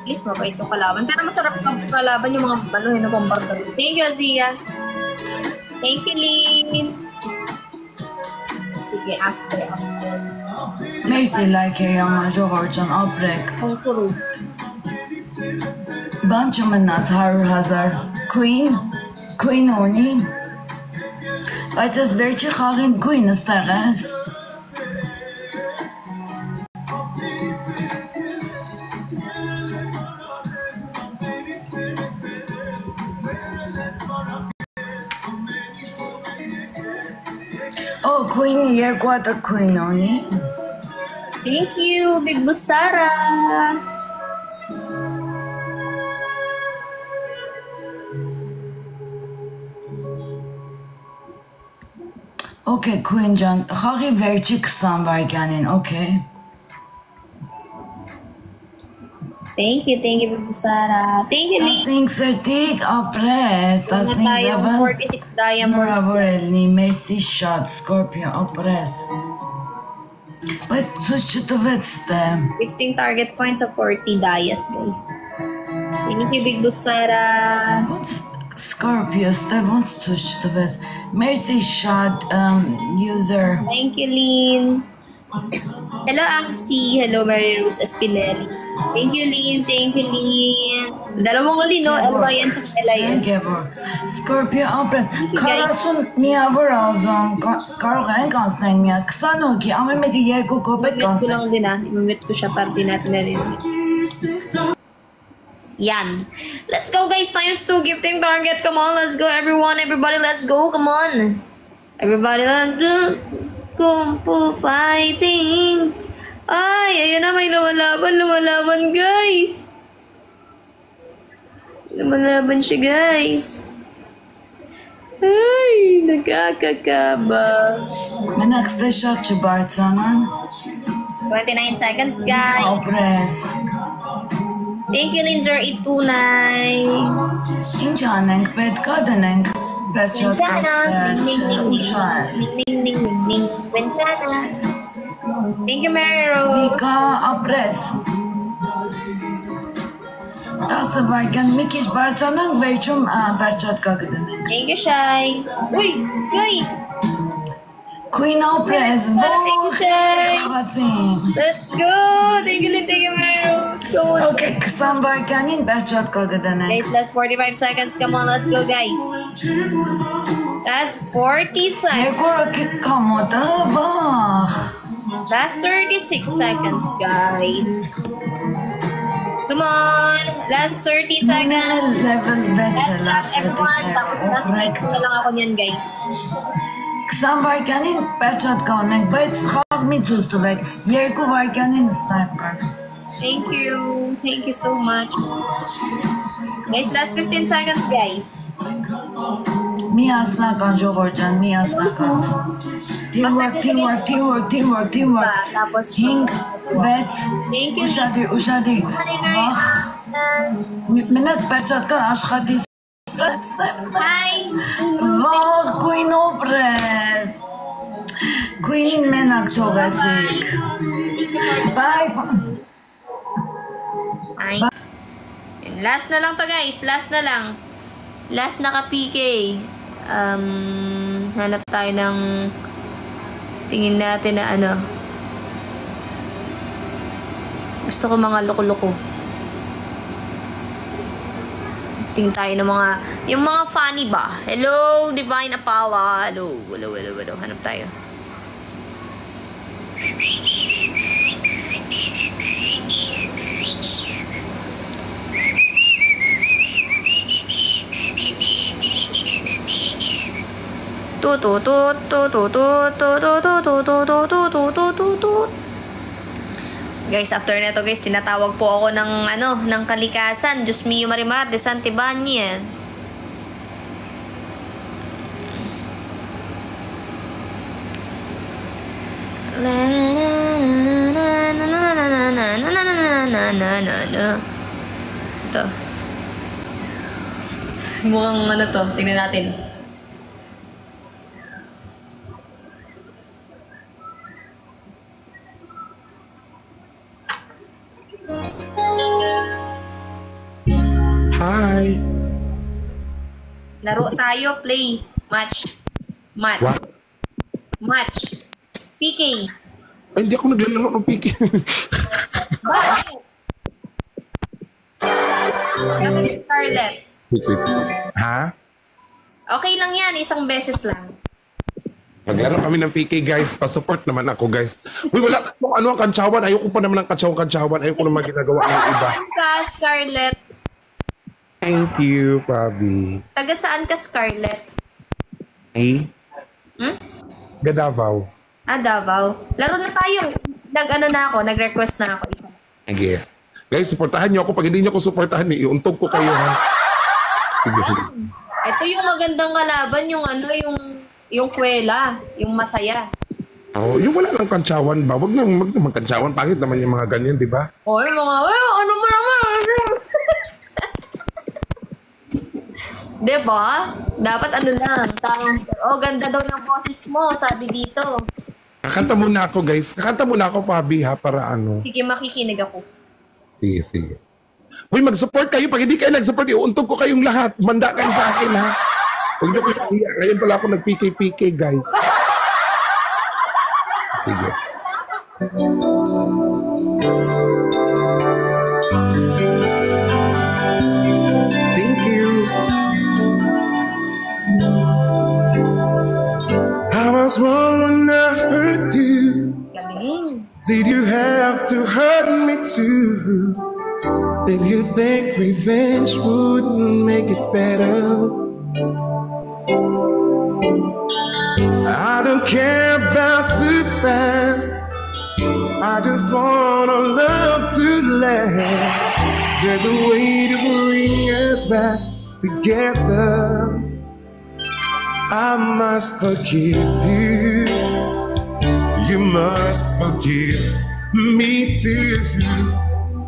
least mabait yung kalaban. Pero masarap yung kalaban yung mga baluhin na bombardero. Thank you, Azia. Thank you, Lynn. Sige, after. Merci like ama Joğorcan aprek. Kuru. Bançımınat harur hazar. Queen oni. Բայց ես վերջի խաղին գույն ստեղ ես։ Oh, Queen-ի երկու հատ Queen ունի։ Thank you, Big Busara. Okay, Queen Jan, խաղի վերջի 20 վայրկյանին, okay։ Thank you, Big Busara. Thank you, Lee. 15 սրտիկ ապրես, 15 level։ 46 diamond. Շնորհավոր Էլնի, merci շատ, Scorpio ապրես։ Բայց ցույց չտվեց ստե։ 15 target points of 40 dias, guys. Thank you, Big Busara. Scorpio, ստե ոնց ցույց չտվեց։ Merci շատ, user։ Thank you, Lynn. Hello, Axie. Hello, Mary Rose Espinel. Thank you, Lynn. Thank you, Lynn. Dalawang uli, no? LYN sa LIN. Scorpio, ապրես, 40 միավոր ազում, կարող ենք անցնենք միա, 20 հոգի, ամեն մեկը 2 կոպեկ Imamute ko կանցնենք։ lang din Imamute ko siya para di natin narinig. Yan. Let's go, guys. Times 2 gifting target. Come on, let's go, everyone. Everybody, let's go. Come on. Everybody, let's go. Kung Fu fighting. Ay, ayun na, may lumalaban, guys. Lumalaban siya, guys. Ay, nagkakakaba. Menakste շատ չբարձրանան։ 29 seconds, guys. Ապրես։ Thank you, Linzer829. Ինչ անենք, պետք է դնենք վերջատկաստը, ուշար։ Thank you, Mary Rose. Վիկա, ապրես։ 10 վայրկյան մի քիչ բարձրանանք, վերջում վերջատկա կդնենք։ Thank you, Shai. Uy, guys. Queen ապրես, ող, խաղացին։ Let's go. Thank you, Mary Rose. Go on. Okay, 20 վայրկյանին վերջատկա կդնենք։ Guys, last 45 seconds. Come on, let's go, guys. That's 40 seconds. Երկորը կամոտը, վախ։ That's 36 seconds, guys. Come on. Last 30 seconds. Level 6 Let's lang wrap everyone. Tapos last minute na lang ako niyan, guys. 20 վայրկյանին վերջատկա ունենք, բայց խաղ մի ցույց տվեք, 2 վայրկյանին սնայպ կան։ Thank you. Thank you so much. Guys, last 15 seconds, guys. Միասնական Ժողովրդյան, միասնական։ Teamwork. Tapos 5, 6, Thank you. ուշադիր, վախ, մենակ վերջատկան աշխատի, սնայպ, Hi. վախ, Queen օպրես, Queen-ին մենակ թողեցիք, bye. Last na lang to, guys. Last na lang. Last na ka-PK. Hanap tayo ng tingin natin na ano. Gusto ko mga loko-loko. Tingin tayo ng mga, yung mga funny ba? Hello, Divine Apala. Hello. Hanap tayo. Guys, after nito, guys, tinatawag po ako ng kalikasan. Diyos mio Marimar de Santibanez. Ito. Mukhang ano to, tingnan natin. tonight. Laro tayo, play. Match. What? Match. PK. Ay, hindi ako naglalaro ng PK. Bakit? Kami ni Scarlett. Ha? Okay lang yan, isang beses lang. Maglaro kami ng PK, guys. Pa-support naman ako, guys. Uy, wala kung ano ang kantsawan. Ayoko pa naman ng kantsawan. Ayoko naman ginagawa ng iba. Saan ka, Scarlett? Thank you, Pabi. Taga saan ka, Scarlett? Eh? Hmm? Davao. Davao. Laro na tayo. Nag-request na ako. Sige. Guys, supportahan niyo ako. Pag hindi niyo ako supportahan, iuntog ko kayo, ha? Sige. Ito yung magandang kalaban, yung kwela, yung masaya. Oh, yung wala lang kantsawan ba? Wag naman kantsawan. Pangit naman yung mga ganyan, di ba? O, yung mga, ano mo naman? Diba? Dapat ano lang, ganda daw ng boses mo, sabi dito. Kakanta muna ako, guys. Kakanta muna ako, Pabi, ha? Para ano. Sige, makikinig ako. Sige. Uy, mag-support kayo. Pag hindi kayo nag-support, iuuntog ko kayong lahat. Manda kayo sa akin, ha? Huwag niyo kayo kaya. Ngayon pala ako nag-PK-PK, guys. Sige. Thank you. I was wrong when I hurt you. Galing. Did you have to hurt me too? Did you think revenge wouldn't make it better? I don't care about the past. I just want our love to last. There's a way to bring us back together. I must forgive you. You must forgive me too.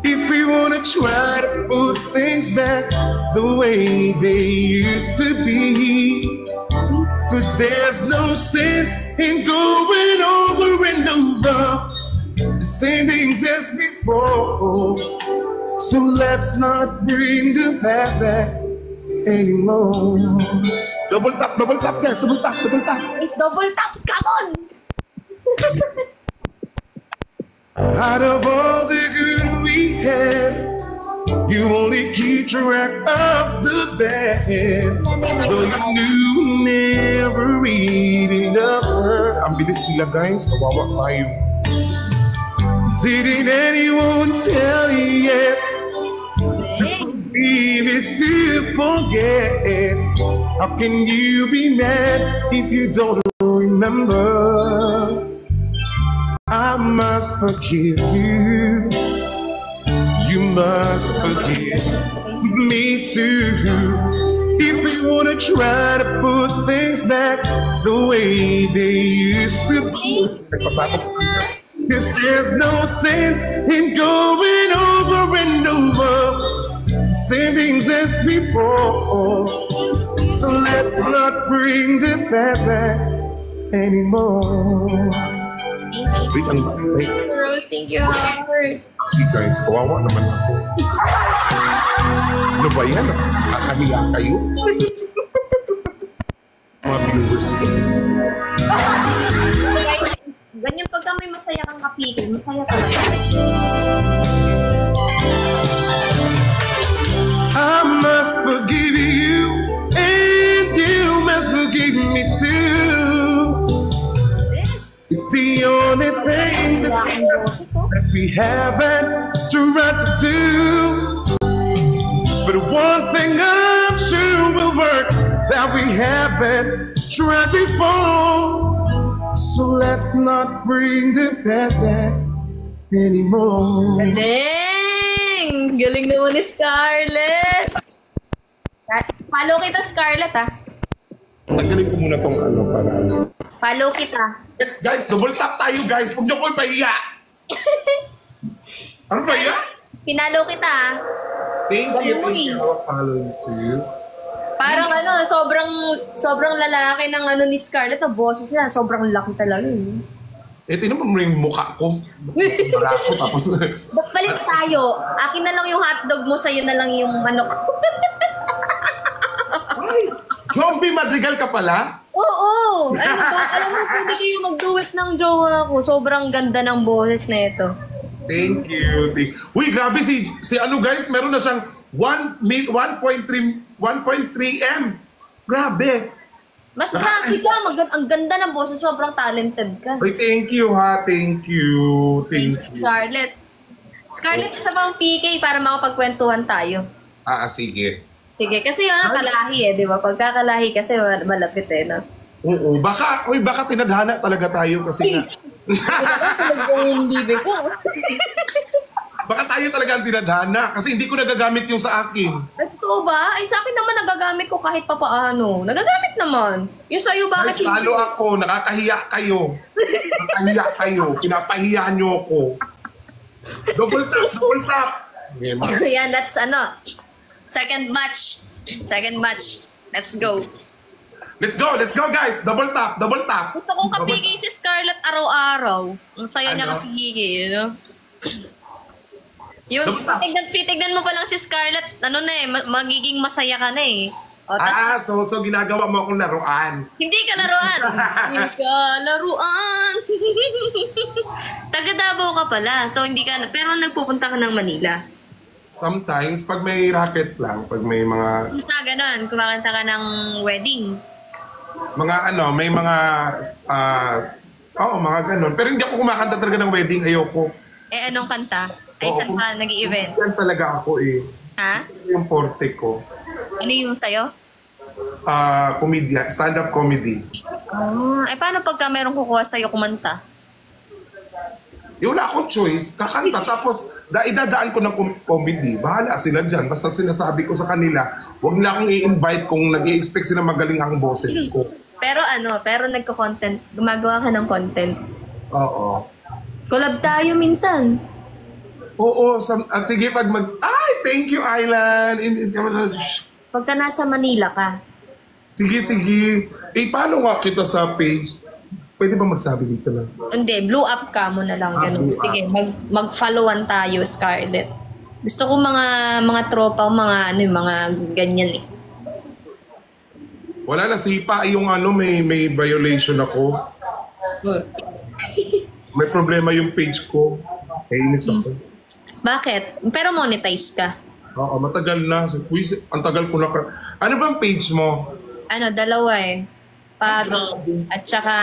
If we wanna try to put things back the way they used to be, 'cause there's no sense in going over and over the same things as before. So let's not bring the past back anymore. Double tap, guys, double tap. It's double tap, come on! Out of all the good we had, you only keep track of the bad. Though you knew never reading up her. Ang bilis nila, guys. Kawawa tayo. Didn't anyone tell you yet? To forgive is to forget. How can you be mad if you don't remember? I must forgive you. You must forgive me too. If we wanna try to put things back the way they used to be, 'cause there's no sense in going over and over the same things as before. So let's not bring the past back anymore. Wait, Rose, thank you, Howard. Hey guys, kawawa naman ako. Ano ba yan? Nakahiya kayo? Mga viewers ko. Guys, ganyan pagka may masaya kang kapigil, masaya ka lang. I must forgive you, and you must forgive me too. It's the only thing that we haven't tried to do. But one thing I'm sure will work that we haven't tried before. So let's not bring the past back anymore. Dang! Galing naman ni Scarlett! Follow kita, Scarlett, ha? Tanggalin ko muna tong ano para ano. Follow kita. Yes, guys, double tap tayo, guys. Huwag niyo ko ipahiya. Ano ba yan? Pinalo kita, ha? Thank you. Galing mo, eh. I'll follow you too. Parang ano, sobrang lalaki ng ano ni Scarlett. Ang boses niya, sobrang laki talaga. Eh, tinan mo yung mukha ko. Wala ko, tapos... Ba't balik tayo? Akin na lang yung hotdog mo, sa'yo na lang yung manok. Ay, Zombie Madrigal ka pala? Oo! Alam mo, pwede kayo mag-duet ng jowa ko. Sobrang ganda ng boses na ito. Thank you. Uy, grabe si ano guys, meron na siyang 1.3 M. Grabe. Mas grabe ka. Ang ganda ng boses. Sobrang talented ka. Uy, thank you ha. Thank you. Thank you. Scarlett. Scarlett, isa bang PK para makapagkwentuhan tayo? Sige. Sige, kasi yun ang kalahi di ba? Pagkakalahi kasi malapit no? Oo, baka tinadhana talaga tayo kasi nga. Talagang yung bibig ko. Baka tayo talaga ang tinadhana kasi hindi ko nagagamit yung sa akin. Ay, totoo ba? Ay, sa akin naman nagagamit ko kahit papaano. Nagagamit naman. Yung sa'yo, bakit hindi? Lalo ako, nakakahiya kayo. Nakakahiya kayo. Pinapahiya niyo ako. Double tap. Yan, that's second match. Let's go. Let's go guys. Double tap. Gusto kong kapigay si Scarlett araw-araw. Ang saya niya kapigay, Yung titignan mo pa lang si Scarlett, magiging masaya ka na eh. O, so ginagawa mo akong laruan. Hindi ka laruan. Taga Davao ka pala. So hindi ka, pero nagpupunta ka ng Manila. Sometimes, pag may racket lang, pag may mga... Ganon, kumakanta ka ng wedding. May mga... mga ganon. Pero hindi ako kumakanta talaga ng wedding, ayoko. Anong kanta? Ay, saan ka nag-i-event? Yan talaga ako Ha? Yung forte ko. Ano yung sayo? Comedian, stand-up comedy. Paano pagka merong kukuha sa'yo kumanta? Wala akong choice, kakanta. Tapos, idadaan ko ng comedy. Bahala sila dyan. Basta sinasabi ko sa kanila, huwag na akong i-invite kung nag-i-expect sila magaling ang boses ko. Pero nagko-content. Gumagawa ka ng content. Oo. Collab tayo minsan. Oo. Sige, thank you, Island. Pagka nasa Manila ka. Sige. Paano nga kita sa page? Pwede ba magsabi dito lang? Hindi, blue up ka mo na lang. Ganun. Sige, mag-followan tayo, Scarlett. Gusto ko mga tropa, mga ganyan eh. Wala na, sipa yung may violation ako. May problema yung page ko. Kainis ako. Bakit? Pero monetize ka. Oo, matagal na. Uy, ang tagal ko na. Ano bang page mo? Dalawa eh. Pabi at saka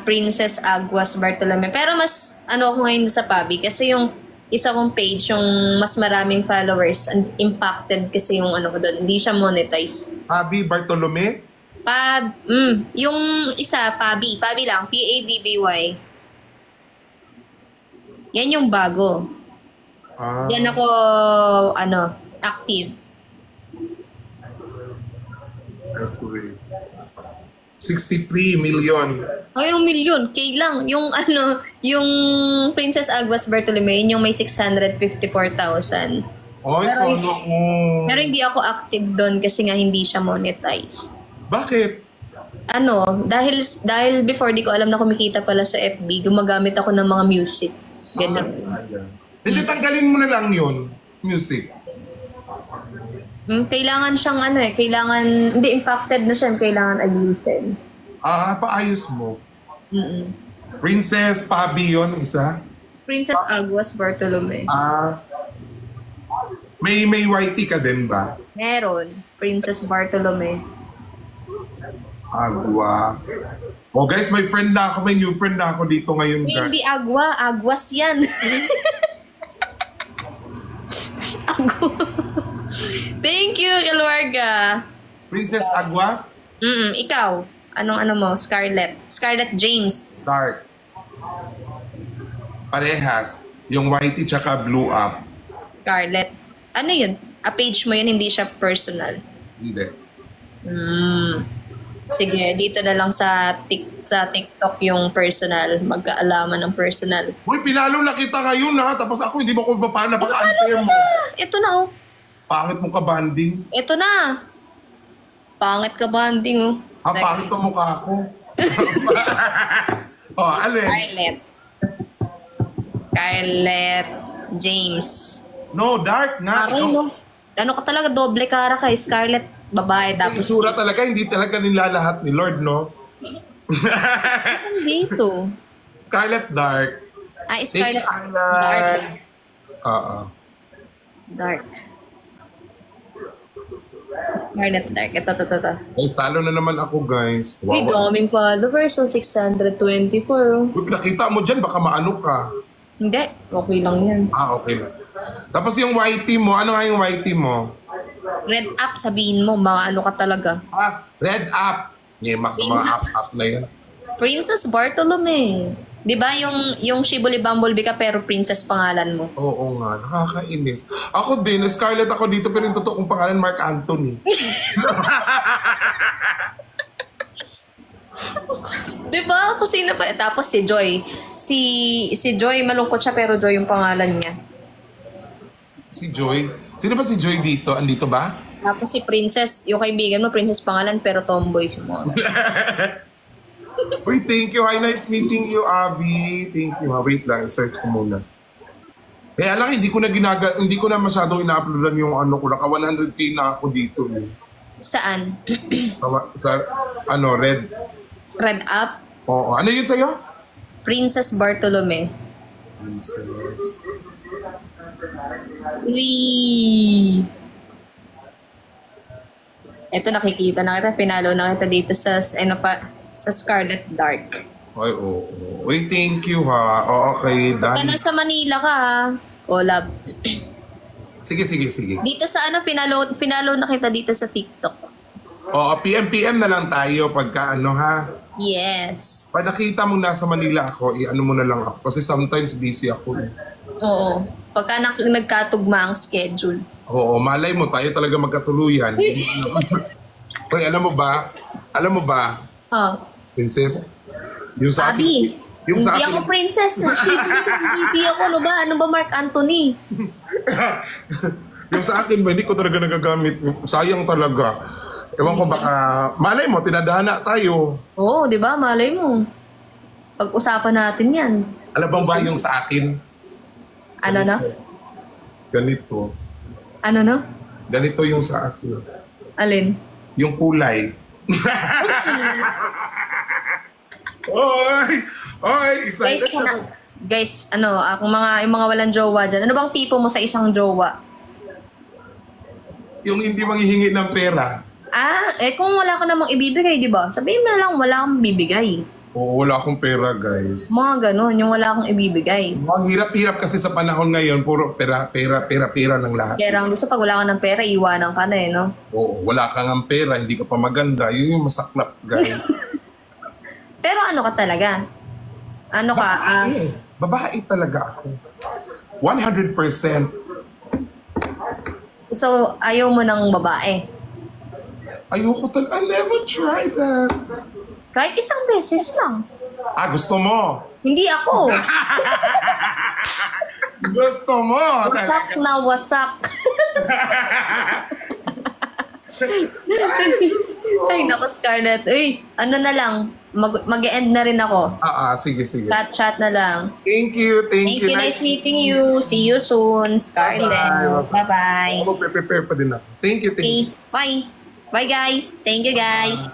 Princess Aguas Bartolome. Pero mas ako ngayon sa Pabi kasi yung isa kong page yung mas maraming followers and impacted kasi yung ko doon. Hindi siya monetize. Pabi Bartolome? Yung isa, Pabi lang. P-A-B-B-Y. Yan yung bago. Yan ako, active. Okay. 63 million. Yung million. K lang. Yung Princess Aguas Bartolome, yung may 654,000. Pero hindi ako active doon kasi nga hindi siya monetize. Bakit? Dahil before di ko alam na kumikita pala sa FB, gumagamit ako ng mga music. Ganun. Hindi, tanggalin mo na lang yun. Music. Kailangan siyang hindi impacted na siya, kailangan ayusin. Paayos mo. Princess Pabi yun, isa? Princess Aguas Bartolome. May YT ka din ba? Meron. Princess Bartolome. Agua. Guys, may friend na ako. May new friend na ako dito ngayon, guys. Hindi Agua. Aguas yan. Agua. Thank you, Kaluarga. Princess Aguas? Ikaw. Anong mo? Scarlett. Scarlett James. Dark. Parehas. Yung YT tsaka blue up. Scarlett. Ano yun? A page mo yun, hindi siya personal. Hindi. Sige, dito na lang sa TikTok yung personal. Magkaalaman ng personal. Uy, pinalo na kita ngayon ha. Tapos ako, hindi mo ko paano. Napaka-unfair mo. Ito na Pangit mo ka banding. Ito na. Pangit ka banding Pangit ang mukha ko. Alin? Scarlett James. No, dark nga. Ano ka talaga, doble cara kay Scarlett babae Yung tapos itsura talaga, hindi talaga nilalahat ni Lord, no? dito. Scarlet Dark. Ay, Thank Scarlet you, Dark. Alan. Oo. Dark. Scarlet Dark. Ito. Guys, talo na naman ako, guys. May Wow. daming followers. So, 624. Uy, pinakita mo dyan, baka maano ka. Hindi. Okay lang yan. Ah, okay lang. Tapos yung YT mo, ano nga yung YT mo? Red up, sabihin mo. Mga ano ka talaga. Ah, Red Up. Nyemak sa mga up na yan. Princess Bartolome. Di ba yung Shibuli Bumblebee ka pero Princess pangalan mo? Oo nga, nakakainis. Ako din, Scarlett ako dito pero yung totoo kong pangalan, Mark Anthony. Di ba? Kung sino pa. Tapos si Joy. Si Joy, malungkot siya pero Joy yung pangalan niya. Si Joy. Sino ba si Joy dito? Andito ba? Tapos si Princess, yung kaibigan mo, Princess pangalan pero tomboy siya mo. Uy, thank you. Hi, nice meeting you, Abby. Thank you. Wait lang, search ko muna. Kaya lang, hindi ko na masyadong ina-uploadan yung ano ko. Naka 100k na ako dito. Saan? Sa Red. Red up? Oo. Ano yun sa'yo? Princess Bartolome. Princess. Uy! Ito nakikita na kita. Pinalo na kita dito sa Scarlet Dark. Ay, oo. Uy, thank you ha. Oo, okay. Pagka Done. nasa Manila ka ha, collab. Sige. Dito sa pinalo na kita dito sa TikTok. Oo, PM na lang tayo pagka ano ha. Yes. Pag nakita mo nasa Manila ako, ano mo na lang ako. Kasi sometimes busy ako. Oo. Pagka nagkatugma ang schedule. Oo, malay mo, tayo talaga magkatuluyan. Uy, alam mo ba, Oh. Princess, yung sa Abi, yung sa hindi akin, ako princess. Hindi ako, ano ba Mark Anthony? yung sa akin ba, hindi ko talaga nagagamit. Sayang talaga. Ewan ko baka, malay mo, tinadhana tayo. Oo, di ba? Malay mo. Pag-usapan natin yan. Alam bang ba yung sa akin? Ano na? Ganito. Ano na? Ganito yung sa akin. Alin? Yung kulay. Oy, excited na. Guys, yung mga walang jowa dyan, ano bang tipo mo sa isang jowa? Yung hindi manghihingi ng pera. Kung wala ka namang ibibigay, di ba? Sabihin mo na lang, wala kang bibigay. Oo, wala akong pera, guys. Mga ganon, yung wala akong ibibigay. Ang hirap-hirap kasi sa panahon ngayon, puro pera ng lahat. Kaya lang gusto, pag wala ka ng pera, iwanan ka na no? Oo, wala kang ang pera, hindi ka pa maganda. Yun yung masaklap, guys. Pero ano ka talaga? Ano ka? Babae talaga ako. 100%. So, ayaw mo ng babae? Ayoko talaga. I never tried that. Kahit isang beses lang. Gusto mo? Hindi ako. Gusto mo? Wasak na wasak. Ay, naku Scarlett. Uy, ano na lang. Mag-e-end na rin ako. Sige. Chat na lang. Thank you. Thank you. Nice meeting you. See you soon, Scarlett. Bye-bye. Ako, prepare pa din ako. Thank you. Okay, bye. Bye guys. Thank you guys.